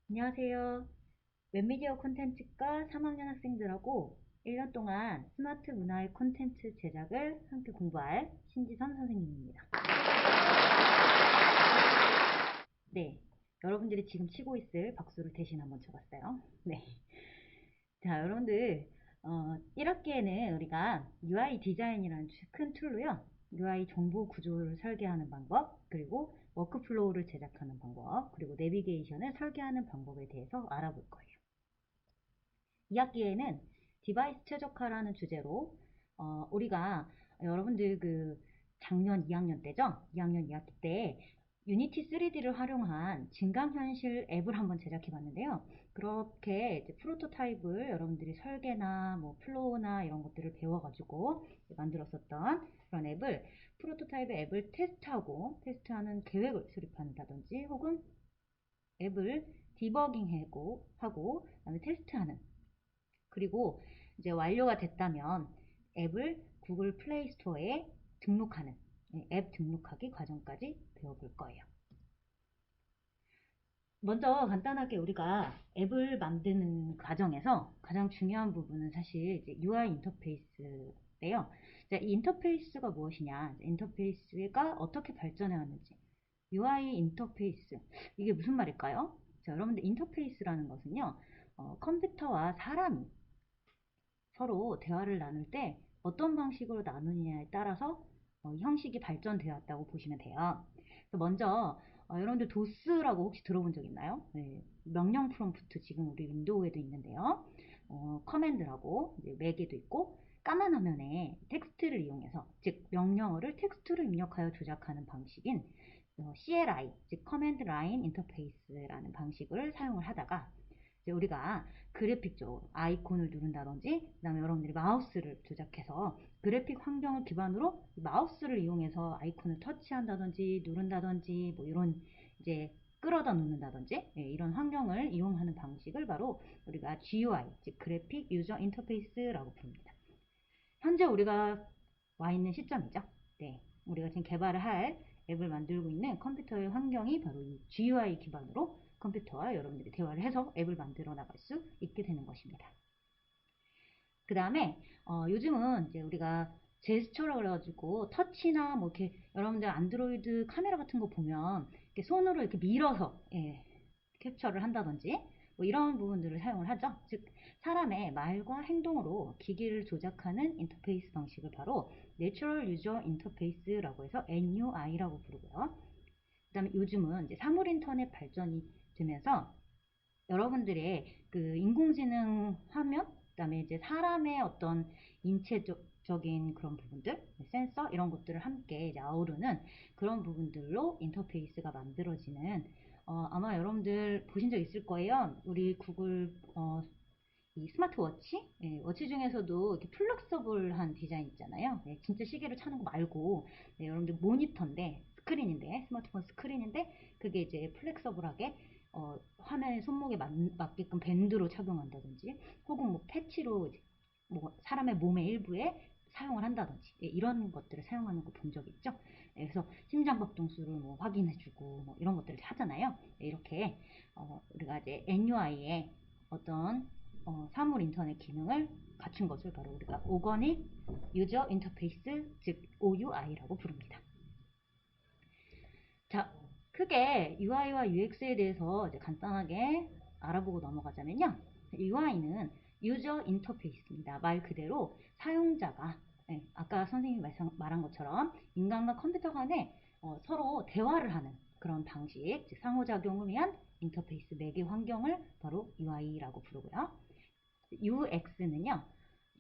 안녕하세요. 웹미디어 콘텐츠과 3학년 학생들하고 1년 동안 스마트 문화의 콘텐츠 제작을 함께 공부할 신지선 선생님입니다. 네, 여러분들이 지금 치고 있을 박수를 대신 한번 쳐봤어요. 네. 자, 여러분들 1학기에는 우리가 UI 디자인이라는 큰 툴로요. UI 정보 구조를 설계하는 방법, 그리고 워크플로우를 제작하는 방법, 그리고 내비게이션을 설계하는 방법에 대해서 알아볼 거예요. 2학기에는 디바이스 최적화라는 주제로 우리가 여러분들 작년 2학년 때죠? 2학년 2학기 때 유니티 3D를 활용한 증강현실 앱을 한번 제작해 봤는데요. 그렇게 이제 프로토타입을 여러분들이 설계나 뭐 플로우나 이런 것들을 배워가지고 만들었었던 그런 앱을 프로토타입 앱을 테스트하는 계획을 수립한다든지 혹은 앱을 디버깅하고 그다음에 테스트하는, 그리고 이제 완료가 됐다면 앱을 구글 플레이 스토어에 등록하는, 앱 등록하기 과정까지 배워볼 거예요. 먼저 간단하게 우리가 앱을 만드는 과정에서 가장 중요한 부분은 사실 이제 UI 인터페이스인데요. 이 인터페이스가 무엇이냐, 인터페이스가 어떻게 발전해 왔는지. UI 인터페이스, 이게 무슨 말일까요? 자, 여러분들 인터페이스라는 것은요, 컴퓨터와 사람이 서로 대화를 나눌 때 어떤 방식으로 나누느냐에 따라서 형식이 발전되었다고 보시면 돼요. 그래서 먼저 여러분들 도스라고 혹시 들어본 적 있나요? 네, 명령 프롬프트 지금 우리 윈도우에도 있는데요. 커맨드라고 이제 맥에도 있고, 까만 화면에 텍스트를 이용해서, 즉 명령어를 텍스트로 입력하여 조작하는 방식인 CLI, 즉 커맨드 라인 인터페이스라는 방식을 사용을 하다가, 이제 우리가 그래픽적으로 아이콘을 누른다든지, 그 다음에 여러분들이 마우스를 조작해서 그래픽 환경을 기반으로 마우스를 이용해서 아이콘을 터치한다든지 누른다든지 뭐 이런 이제 끌어다 놓는다든지, 이런 환경을 이용하는 방식을 바로 우리가 GUI, 즉 그래픽 유저 인터페이스라고 부릅니다. 현재 우리가 와 있는 시점이죠. 네, 우리가 지금 개발을 할 앱을 만들고 있는 컴퓨터의 환경이 바로 이 GUI 기반으로 컴퓨터와 여러분들이 대화를 해서 앱을 만들어 나갈 수 있게 되는 것입니다. 그 다음에 요즘은 이제 우리가 제스처라 그래가지고 터치나 뭐 이렇게 여러분들 안드로이드 카메라 같은 거 보면 이렇게 손으로 이렇게 밀어서 캡처를 한다든지 뭐 이런 부분들을 사용을 하죠. 즉 사람의 말과 행동으로 기기를 조작하는 인터페이스 방식을 바로 Natural User Interface라고 해서 NUI라고 부르고요. 그 다음에 요즘은 이제 사물 인터넷 발전이 되면서 여러분들의 인공지능 화면, 그다음에 이제 사람의 어떤 인체적인 그런 부분들, 센서 이런 것들을 함께 이제 아우르는 그런 부분들로 인터페이스가 만들어지는, 아마 여러분들 보신 적 있을 거예요. 우리 구글 이 스마트워치, 워치 중에서도 이렇게 플렉서블한 디자인 있잖아요. 진짜 시계를 차는 거 말고, 여러분들 모니터인데, 스크린인데, 스마트폰 스크린인데, 그게 이제 플렉서블하게 화면에 손목에 맞게끔 밴드로 착용한다든지, 혹은 뭐 패치로 뭐 사람의 몸의 일부에 사용을 한다든지, 이런 것들을 사용하는 거 본 적 있죠? 그래서 심장박동수를 뭐 확인해주고 뭐 이런 것들을 하잖아요. 이렇게 우리가 이제 NUI의 어떤 사물 인터넷 기능을 갖춘 것을 바로 우리가 오거닉 유저 인터페이스, 즉 OUI라고 부릅니다. 자, 크게 UI와 UX에 대해서 이제 간단하게 알아보고 넘어가자면요. UI는 유저 인터페이스입니다. 말 그대로 사용자가, 아까 선생님이 말한 것처럼 인간과 컴퓨터 간에 서로 대화를 하는 그런 방식, 즉 상호작용을 위한 인터페이스 매개 환경을 바로 UI라고 부르고요. UX는요,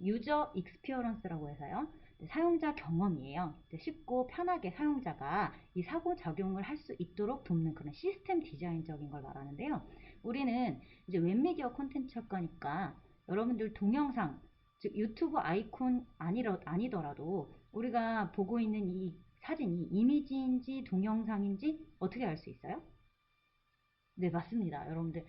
유저 익스피어런스라고 해서요, 사용자 경험이에요. 쉽고 편하게 사용자가 이 상호작용을 할 수 있도록 돕는 그런 시스템 디자인적인 걸 말하는데요. 우리는 이제 웹미디어 콘텐츠 학과니까 여러분들 동영상, 즉 유튜브 아이콘 아니더라도 우리가 보고 있는 이 사진이 이미지인지 동영상인지 어떻게 알 수 있어요? 네, 맞습니다. 여러분들,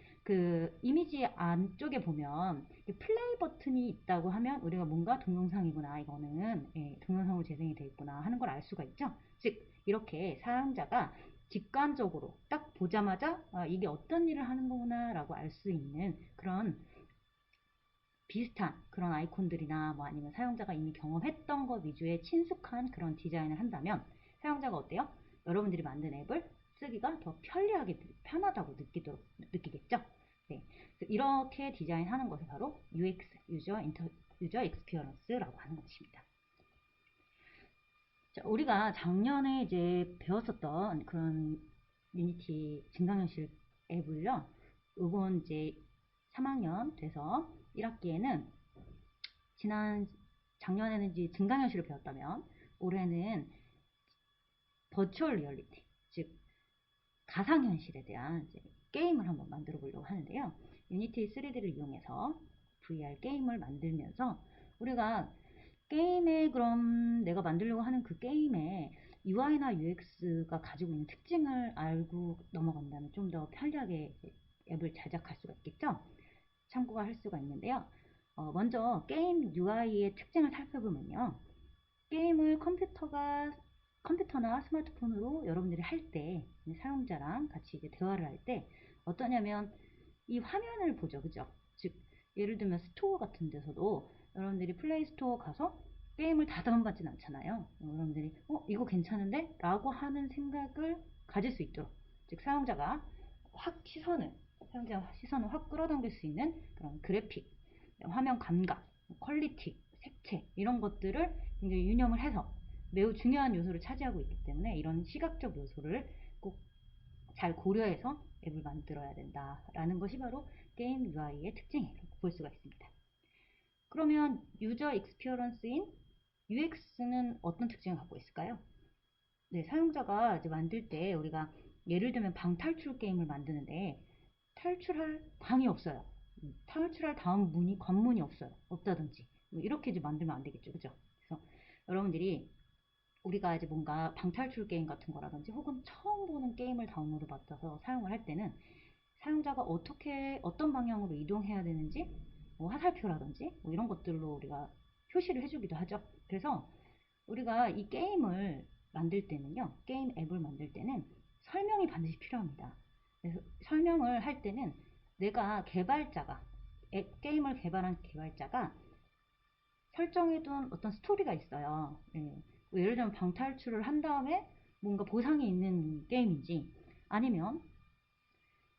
이미지 안쪽에 보면 플레이 버튼이 있다고 하면 우리가 뭔가 동영상이구나, 이거는 동영상으로 재생이 되어 있구나 하는 걸 알 수가 있죠. 즉, 이렇게 사용자가 직관적으로 딱 보자마자 이게 어떤 일을 하는 거구나 라고 알 수 있는 그런 비슷한 그런 아이콘들이나 뭐 아니면 사용자가 이미 경험했던 것 위주의 친숙한 그런 디자인을 한다면 사용자가 어때요? 여러분들이 만든 앱을 쓰기가 더 편리하게 편하다고 느끼겠죠? 네, 이렇게 디자인하는 것을 바로 UX, 유저 익스피리언스라고 하는 것입니다. 자, 우리가 작년에 이제 배웠었던 그런 유니티 증강현실 앱을요, 이번 이제 3학년 돼서 1학기에는 작년에는 이제 증강현실을 배웠다면 올해는 버추얼 리얼리티, 즉 가상현실에 대한 이제 게임을 한번 만들어 보려고 하는데요. 유니티 3D를 이용해서 VR 게임을 만들면서 우리가 게임에 그럼 내가 만들려고 하는 그 게임의 UI나 UX가 가지고 있는 특징을 알고 넘어간다면 좀 더 편리하게 앱을 제작할 수가 있겠죠. 참고가 할 수가 있는데요. 먼저 게임 UI의 특징을 살펴보면요. 게임을 컴퓨터나 스마트폰으로 여러분들이 할 때, 사용자랑 같이 이제 대화를 할 때, 어떠냐면, 이 화면을 보죠. 그죠? 즉, 예를 들면 스토어 같은 데서도 여러분들이 플레이 스토어 가서 게임을 다 다운받진 않잖아요. 여러분들이, 이거 괜찮은데? 라고 하는 생각을 가질 수 있도록. 즉, 사용자 시선을 확 끌어당길 수 있는 그런 그래픽, 화면 감각, 퀄리티, 색채, 이런 것들을 굉장히 유념을 해서 매우 중요한 요소를 차지하고 있기 때문에 이런 시각적 요소를 꼭 잘 고려해서 앱을 만들어야 된다라는 것이 바로 게임 UI의 특징이라고 볼 수가 있습니다. 그러면 유저 익스피리언스인 UX는 어떤 특징을 갖고 있을까요? 네, 사용자가 이제 만들 때 우리가 예를 들면 방탈출 게임을 만드는데 탈출할 방이 없어요. 탈출할 다음 관문이 없어요. 없다든지. 뭐 이렇게 이제 만들면 안 되겠죠. 그죠? 그래서 여러분들이 우리가 이제 뭔가 방탈출 게임 같은 거라든지 혹은 처음 보는 게임을 다운로드 받아서 사용을 할 때는 사용자가 어떤 방향으로 이동해야 되는지 뭐 화살표라든지 뭐 이런 것들로 우리가 표시를 해주기도 하죠. 그래서 우리가 이 게임을 만들 때는요, 게임 앱을 만들 때는 설명이 반드시 필요합니다. 그래서 설명을 할 때는 내가 게임을 개발한 개발자가 설정해둔 어떤 스토리가 있어요. 예. 뭐 예를 들면 방탈출을 한 다음에 뭔가 보상이 있는 게임인지 아니면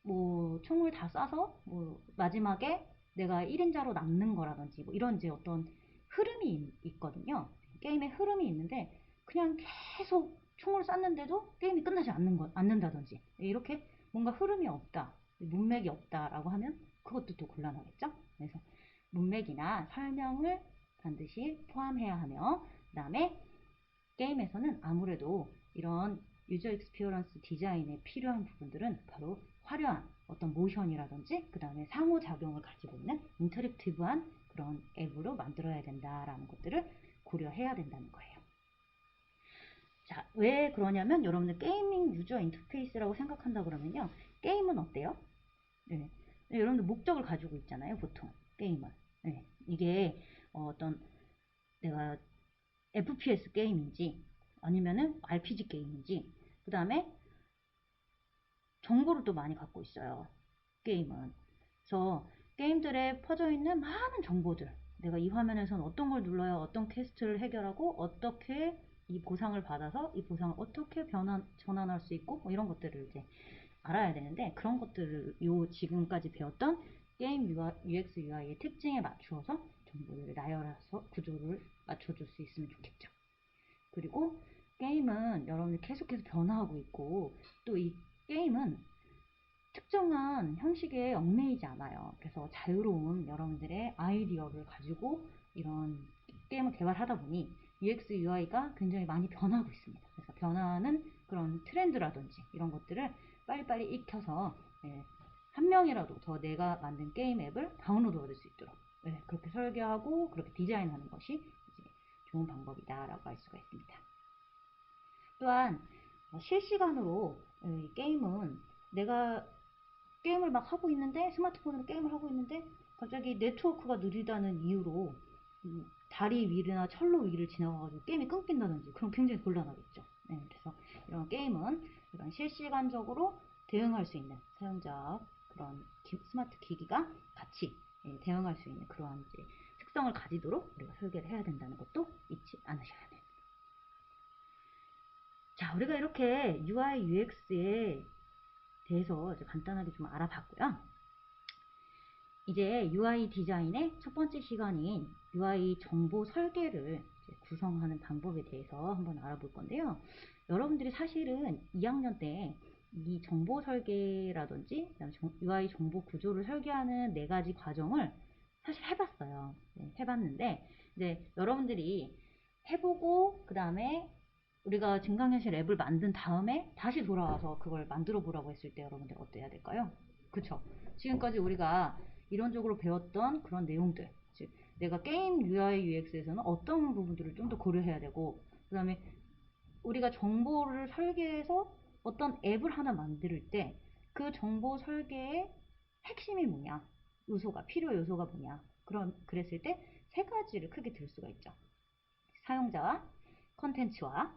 뭐 총을 다 쏴서 뭐 마지막에 내가 1인자로 남는 거라든지 뭐 이런 이제 어떤 흐름이 있거든요. 게임의 흐름이 있는데 그냥 계속 총을 쐈는데도 게임이 끝나지 않는다든지 이렇게 뭔가 흐름이 없다, 문맥이 없다라고 하면 그것도 또 곤란하겠죠. 그래서 문맥이나 설명을 반드시 포함해야 하며 그 다음에 게임에서는 아무래도 이런 유저 익스피리언스 디자인에 필요한 부분들은 바로 화려한 어떤 모션이라든지 그 다음에 상호작용을 가지고 있는 인터랙티브한 그런 앱으로 만들어야 된다라는 것들을 고려해야 된다는 거예요. 자, 왜 그러냐면 여러분들 게이밍 유저 인터페이스라고 생각한다 그러면요. 게임은 어때요? 네. 여러분들 목적을 가지고 있잖아요. 보통 게임은. 네. 이게 어떤 내가 FPS 게임인지 아니면은 RPG 게임인지 그 다음에 정보를 또 많이 갖고 있어요. 게임은. 그래서 게임들에 퍼져 있는 많은 정보들. 내가 이 화면에서는 어떤 걸 눌러야 어떤 퀘스트를 해결하고 어떻게 이 보상을 받아서 이 보상을 어떻게 전환할 수 있고 뭐 이런 것들을 이제 알아야 되는데 그런 것들을 지금까지 배웠던 게임 UX UI의 특징에 맞추어서 정보를 나열해서 구조를 맞춰줄 수 있으면 좋겠죠. 그리고 게임은 여러분이 계속해서 변화하고 있고 또 이 게임은 특정한 형식에 얽매이지 않아요. 그래서 자유로운 여러분들의 아이디어를 가지고 이런 게임을 개발하다 보니 UX, UI가 굉장히 많이 변하고 있습니다. 그래서 변화하는 그런 트렌드라든지 이런 것들을 빨리빨리 익혀서 한 명이라도 더 내가 만든 게임 앱을 다운로드 받을 수 있도록 그렇게 설계하고 그렇게 디자인하는 것이 이제 좋은 방법이다라고 할 수가 있습니다. 또한 실시간으로 게임은 내가 게임을 막 하고 있는데 스마트폰으로 게임을 하고 있는데 갑자기 네트워크가 느리다는 이유로 다리 위나 철로 위를 지나가가지고 게임이 끊긴다든지 그럼 굉장히 곤란하겠죠. 네, 그래서 이런 게임은 이런 실시간적으로 대응할 수 있는 사용자 그런 스마트 기기가 같이 대응할 수 있는 그러한 이제 특성을 가지도록 우리가 설계를 해야 된다는 것도 잊지 않으셔야 돼요. 자, 우리가 이렇게 UI, UX에 대해서 이제 간단하게 좀 알아봤고요. 이제 UI 디자인의 첫 번째 시간인 UI 정보 설계를 구성하는 방법에 대해서 한번 알아볼 건데요. 여러분들이 사실은 2학년 때 이 정보 설계라든지 UI 정보 구조를 설계하는 4가지 과정을 사실 해봤어요. 네, 해봤는데 이제 여러분들이 해보고 그 다음에 우리가 증강현실 앱을 만든 다음에 다시 돌아와서 그걸 만들어 보라고 했을 때 여러분들 어때야 될까요? 그쵸? 지금까지 우리가 이론적으로 배웠던 그런 내용들, 즉 내가 게임 UI UX에서는 어떤 부분들을 좀 더 고려해야 되고, 그 다음에 우리가 정보를 설계해서 어떤 앱을 하나 만들 때 그 정보 설계의 핵심이 뭐냐, 요소가 필요 요소가 뭐냐, 그랬을 때 3가지를 크게 들 수가 있죠. 사용자와 컨텐츠와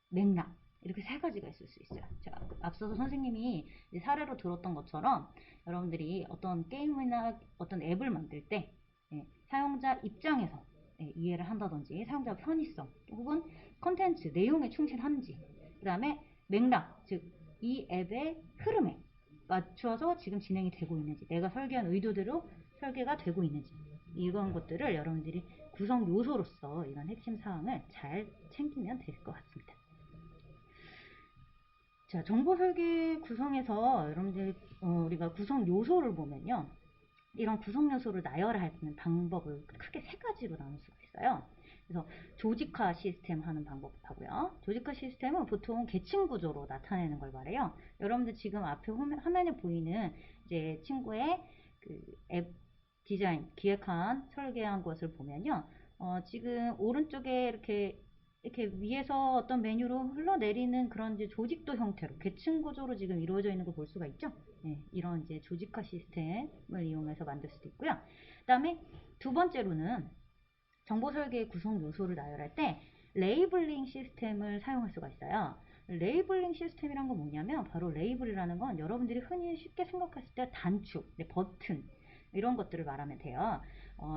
맥락, 이렇게 3가지가 있을 수 있어요. 자, 앞서서 선생님이 사례로 들었던 것처럼 여러분들이 어떤 게임이나 어떤 앱을 만들 때 사용자 입장에서 이해를 한다든지 사용자 편의성 혹은 컨텐츠 내용에 충실한지, 그 다음에 맥락, 즉 이 앱의 흐름에 맞춰서 지금 진행이 되고 있는지, 내가 설계한 의도대로 설계가 되고 있는지, 이런 것들을 여러분들이 구성 요소로서 이런 핵심 사항을 잘 챙기면 될 것 같습니다. 자, 정보 설계 구성에서 여러분들 우리가 구성 요소를 보면요, 이런 구성 요소를 나열하는 방법을 크게 3가지로 나눌 수가 있어요. 그래서 조직화 시스템 하는 방법하고요. 조직화 시스템은 보통 계층 구조로 나타내는 걸 말해요. 여러분들 지금 앞에 화면에 보이는 이제 친구의 그 앱 디자인, 기획한, 설계한 것을 보면요, 지금 오른쪽에 이렇게 위에서 어떤 메뉴로 흘러내리는 그런 이제 조직도 형태로 계층 구조로 지금 이루어져 있는 걸 볼 수가 있죠. 네, 이런 이제 조직화 시스템을 이용해서 만들 수도 있고요. 그 다음에 2번째로는 정보 설계의 구성 요소를 나열할 때 레이블링 시스템을 사용할 수가 있어요. 레이블링 시스템이란 건 뭐냐면, 바로 레이블이라는 건 여러분들이 흔히 쉽게 생각했을 때 단축, 버튼 이런 것들을 말하면 돼요.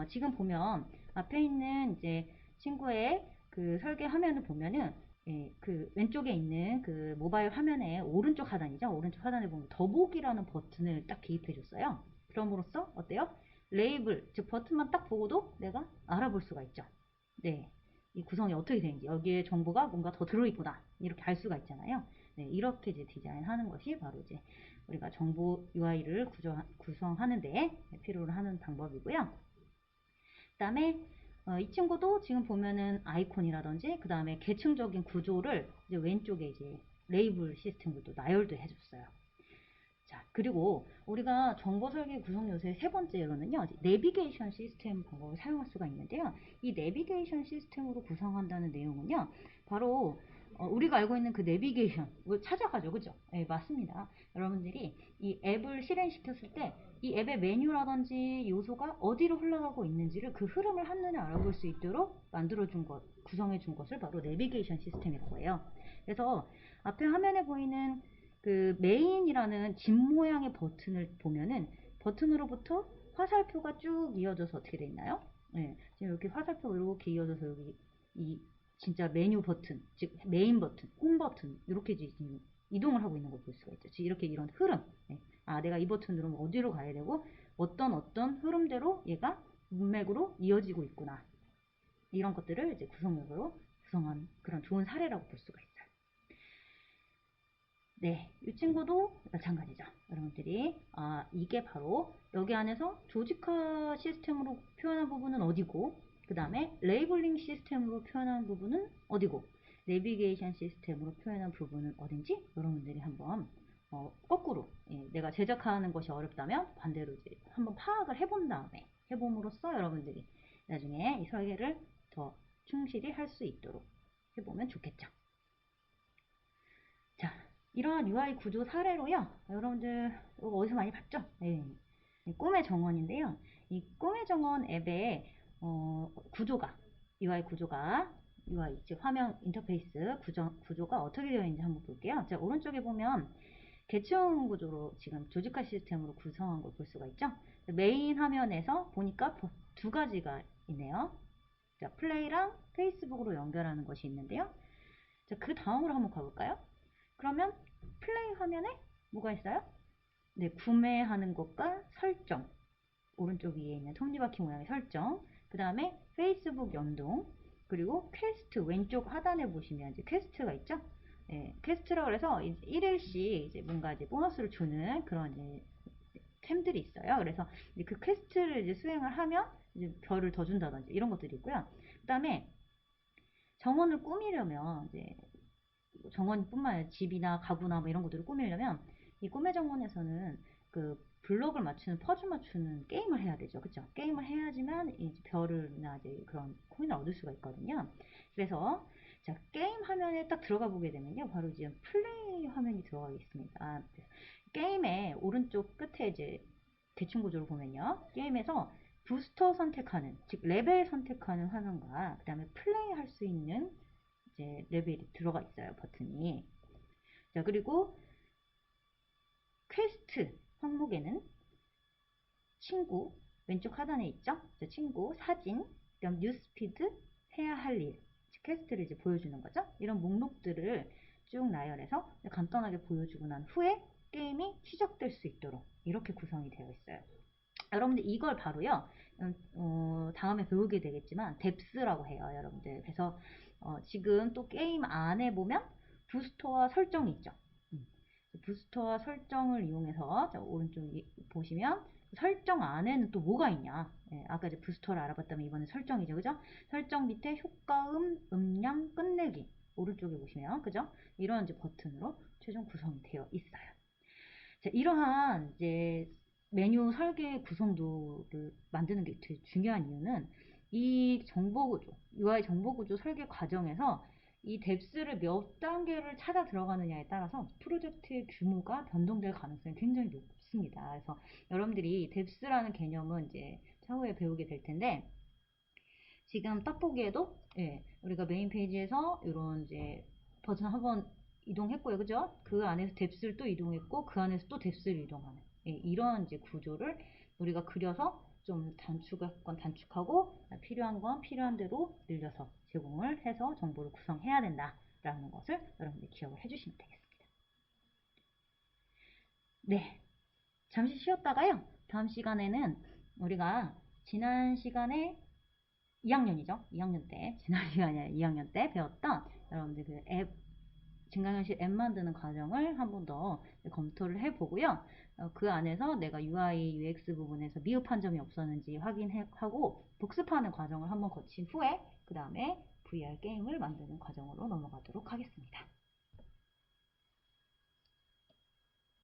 지금 보면 앞에 있는 이제 친구의 그 설계 화면을 보면은 그 왼쪽에 있는 그 모바일 화면의 오른쪽 하단이죠. 오른쪽 하단에 보면 더보기라는 버튼을 딱 기입해 줬어요. 그럼으로써 어때요? 레이블, 즉 버튼만 딱 보고도 내가 알아볼 수가 있죠. 네, 이 구성이 어떻게 되는지, 여기에 정보가 뭔가 더 들어있구나, 이렇게 알 수가 있잖아요. 네, 이렇게 이제 디자인하는 것이 바로 이제 우리가 정보 UI를 구성하는데 필요로 하는 방법이고요. 그 다음에 이 친구도 지금 보면은 아이콘이라든지 그 다음에 계층적인 구조를 이제 왼쪽에 이제 레이블 시스템으로 또 나열도 해줬어요. 자, 그리고 우리가 정보 설계 구성 요소의 3번째로는요, 내비게이션 시스템 방법을 사용할 수가 있는데요. 이 내비게이션 시스템으로 구성한다는 내용은요, 바로 우리가 알고 있는 그 내비게이션을 찾아가죠. 그죠? 네, 맞습니다. 여러분들이 이 앱을 실행시켰을 때 이 앱의 메뉴라든지 요소가 어디로 흘러가고 있는지를 그 흐름을 한눈에 알아볼 수 있도록 만들어준 것, 구성해준 것을 바로 내비게이션 시스템이라고 해요. 그래서 앞에 화면에 보이는 그 메인이라는 집 모양의 버튼을 보면은 버튼으로부터 화살표가 쭉 이어져서 어떻게 돼 있나요? 네, 지금 이렇게 화살표가 이렇게 이어져서 여기 이 진짜 메뉴 버튼, 즉 메인 버튼, 홈 버튼 이렇게 지금 이동을 하고 있는 걸 볼 수가 있죠. 즉 이렇게 이런 흐름. 네. 아, 내가 이 버튼 누르면 어디로 가야 되고 어떤 흐름대로 얘가 문맥으로 이어지고 있구나. 이런 것들을 이제 구성력으로 구성한 그런 좋은 사례라고 볼 수가 있어요. 네, 이 친구도 마찬가지죠. 여러분들이 이게 바로 여기 안에서 조직화 시스템으로 표현한 부분은 어디고, 그 다음에 레이블링 시스템으로 표현한 부분은 어디고, 내비게이션 시스템으로 표현한 부분은 어딘지 여러분들이 한번 거꾸로 내가 제작하는 것이 어렵다면 반대로 이제 한번 파악을 해본 다음에 해봄으로써 여러분들이 나중에 이 설계를 더 충실히 할 수 있도록 해보면 좋겠죠. 자, 이러한 UI 구조 사례로요, 여러분들 어디서 많이 봤죠? 네. 꿈의 정원인데요. 이 꿈의 정원 앱의 구조가, UI 구조가 UI, 즉 화면 인터페이스 구조가 어떻게 되어 있는지 한번 볼게요. 자, 오른쪽에 보면 계층 구조로 지금 조직화 시스템으로 구성한 걸 볼 수가 있죠. 메인 화면에서 보니까 두 가지가 있네요. 자, 플레이랑 페이스북으로 연결하는 것이 있는데요. 자, 그 다음으로 한번 가볼까요? 그러면 플레이 화면에 뭐가 있어요? 네, 구매하는 것과 설정. 오른쪽 위에 있는 톱니바퀴 모양의 설정. 그 다음에 페이스북 연동. 그리고 퀘스트 왼쪽 하단에 보시면 이제 퀘스트가 있죠. 네, 퀘스트라고 해서 이제 1일씩 이제 뭔가 이제 보너스를 주는 그런 이제 템들이 있어요. 그래서 이제 그 퀘스트를 이제 수행을 하면 이제 별을 더 준다든지 이런 것들이 있고요. 그 다음에 정원을 꾸미려면 이제 정원뿐만 아니라 집이나 가구나 뭐 이런 것들을 꾸미려면 이 꿈의 정원에서는 그 블록을 맞추는 퍼즐 맞추는 게임을 해야 되죠. 그쵸? 게임을 해야지만 이제 별을나 이제 그런 코인을 얻을 수가 있거든요. 그래서 자, 게임 화면에 딱 들어가 보게 되면요. 바로 지금 플레이 화면이 들어가 있습니다. 게임의 오른쪽 끝에 이제 대칭 구조를 보면요. 게임에서 부스터 선택하는, 즉 레벨 선택하는 화면과 그 다음에 플레이 할 수 있는 이제 레벨이 들어가 있어요. 버튼이. 자, 그리고 퀘스트 항목에는 친구 왼쪽 하단에 있죠. 자, 친구, 사진, 그다음 뉴스피드, 해야 할 일, 퀘스트를 이제 보여주는 거죠. 이런 목록들을 쭉 나열해서 간단하게 보여주고 난 후에 게임이 시작될 수 있도록 이렇게 구성이 되어 있어요. 여러분들 이걸 바로요. 다음에 배우게 되겠지만 뎁스라고 해요, 여러분들. 그래서 지금 또 게임 안에 보면 부스터와 설정이 있죠. 부스터와 설정을 이용해서 자, 오른쪽 보시면 설정 안에는 또 뭐가 있냐. 예, 아까 이제 부스터를 알아봤다면 이번엔 설정이죠. 그죠? 설정 밑에 효과음, 음량, 끝내기. 오른쪽에 보시면, 그죠? 이런 이제 버튼으로 최종 구성이 되어 있어요. 자, 이러한 이제 메뉴 설계 구성도를 만드는 게 되게 중요한 이유는 이 정보구조, UI 정보구조 설계 과정에서 이 뎁스를 몇 단계를 찾아 들어가느냐에 따라서 프로젝트의 규모가 변동될 가능성이 굉장히 높습니다. 그래서 여러분들이 뎁스라는 개념은 이제 차후에 배우게 될 텐데 지금 딱 보기에도 예, 우리가 메인 페이지에서 이런 이제 버튼 한번 이동했고요, 그죠? 그 안에서 뎁스를 또 이동했고 그 안에서 또 뎁스를 이동하는 예, 이런 이제 구조를 우리가 그려서 좀 단축할 건 단축하고 필요한 건 필요한 대로 늘려서 제공을 해서 정보를 구성해야 된다라는 것을 여러분들이 기억을 해주시면 되겠습니다. 네, 잠시 쉬었다가요. 다음 시간에는 우리가 지난 시간에 2학년이죠. 2학년 때, 지난 시간이 아니라 2학년 때 배웠던 여러분들 그 앱, 증강현실 앱 만드는 과정을 한 번 더 검토를 해보고요. 그 안에서 내가 UI, UX 부분에서 미흡한 점이 없었는지 확인하고 복습하는 과정을 한번 거친 후에 그 다음에 VR 게임을 만드는 과정으로 넘어가도록 하겠습니다.